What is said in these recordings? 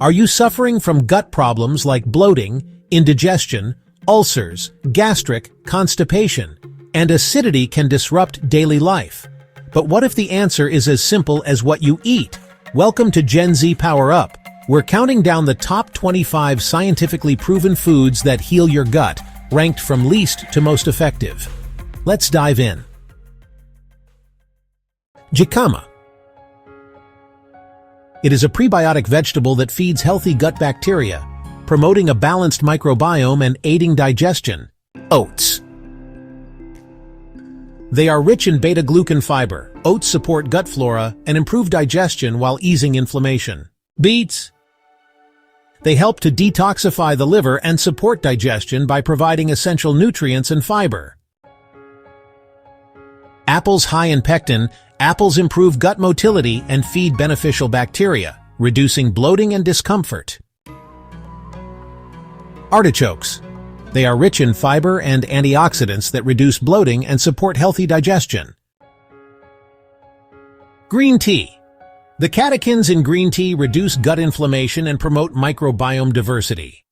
Are you suffering from gut problems like bloating, indigestion, ulcers, gastric, constipation, and acidity can disrupt daily life? But what if the answer is as simple as what you eat? Welcome to Gen Z Power Up. We're counting down the top 25 scientifically proven foods that heal your gut, ranked from least to most effective. Let's dive in. Jicama. It is a prebiotic vegetable that feeds healthy gut bacteria, promoting a balanced microbiome and aiding digestion. Oats. They are rich in beta-glucan fiber. Oats support gut flora and improve digestion while easing inflammation. Beets. They help to detoxify the liver and support digestion by providing essential nutrients and fiber. Apples. High in pectin, apples improve gut motility and feed beneficial bacteria, reducing bloating and discomfort. Artichokes. They are rich in fiber and antioxidants that reduce bloating and support healthy digestion. Green tea. The catechins in green tea reduce gut inflammation and promote microbiome diversity.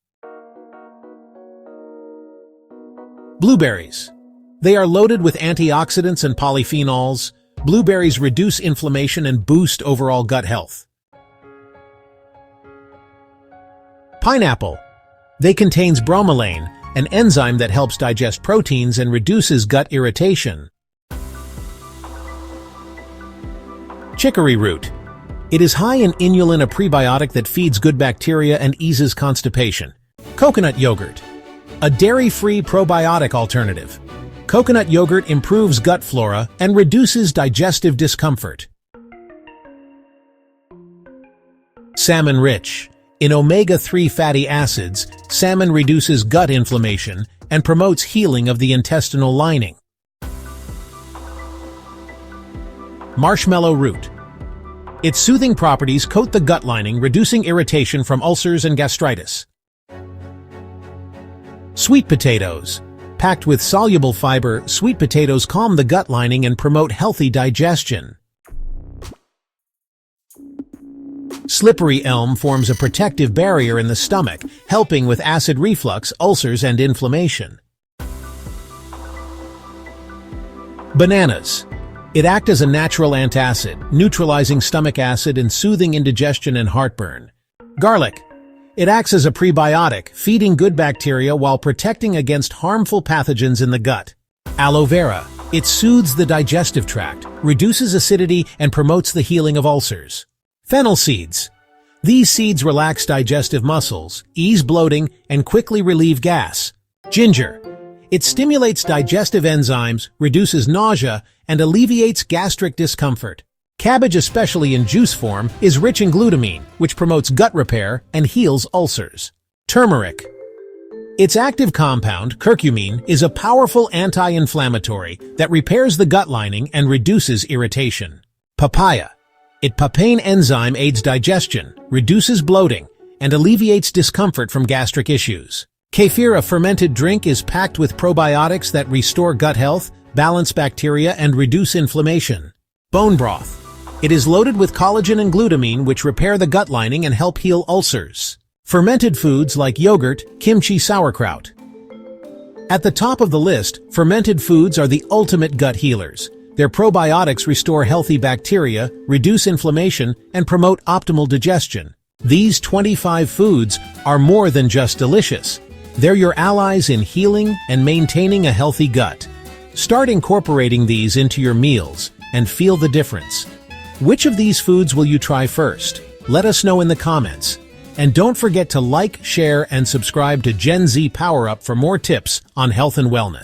Blueberries. They are loaded with antioxidants and polyphenols. Blueberries reduce inflammation and boost overall gut health. Pineapple. They contains bromelain, an enzyme that helps digest proteins and reduces gut irritation. Chicory root. It is high in inulin, a prebiotic that feeds good bacteria and eases constipation. Coconut yogurt. A dairy-free probiotic alternative. Coconut yogurt improves gut flora and reduces digestive discomfort. Salmon rich. In omega-3 fatty acids, salmon reduces gut inflammation and promotes healing of the intestinal lining. Marshmallow root. Its soothing properties coat the gut lining, reducing irritation from ulcers and gastritis. Sweet potatoes. Packed with soluble fiber, sweet potatoes calm the gut lining and promote healthy digestion. Slippery elm forms a protective barrier in the stomach, helping with acid reflux, ulcers, and inflammation. Bananas. It acts as a natural antacid, neutralizing stomach acid and soothing indigestion and heartburn. Garlic. It acts as a prebiotic, feeding good bacteria while protecting against harmful pathogens in the gut. Aloe vera. It soothes the digestive tract, reduces acidity, and promotes the healing of ulcers. Fennel seeds. These seeds relax digestive muscles, ease bloating, and quickly relieve gas. Ginger. It stimulates digestive enzymes, reduces nausea, and alleviates gastric discomfort. Cabbage, especially in juice form, is rich in glutamine, which promotes gut repair and heals ulcers. Turmeric. Its active compound, curcumine, is a powerful anti-inflammatory that repairs the gut lining and reduces irritation. Papaya. Its papain enzyme aids digestion, reduces bloating, and alleviates discomfort from gastric issues. Kefir, a fermented drink, is packed with probiotics that restore gut health, balance bacteria, and reduce inflammation. Bone broth. It is loaded with collagen and glutamine, which repair the gut lining and help heal ulcers. Fermented foods like yogurt, kimchi, sauerkraut. At the top of the list, fermented foods are the ultimate gut healers. Their probiotics restore healthy bacteria, reduce inflammation, and promote optimal digestion. These 25 foods are more than just delicious. They're your allies in healing and maintaining a healthy gut. Start incorporating these into your meals and feel the difference. Which of these foods will you try first? Let us know in the comments. And don't forget to like, share, and subscribe to Gen Z Power Up for more tips on health and wellness.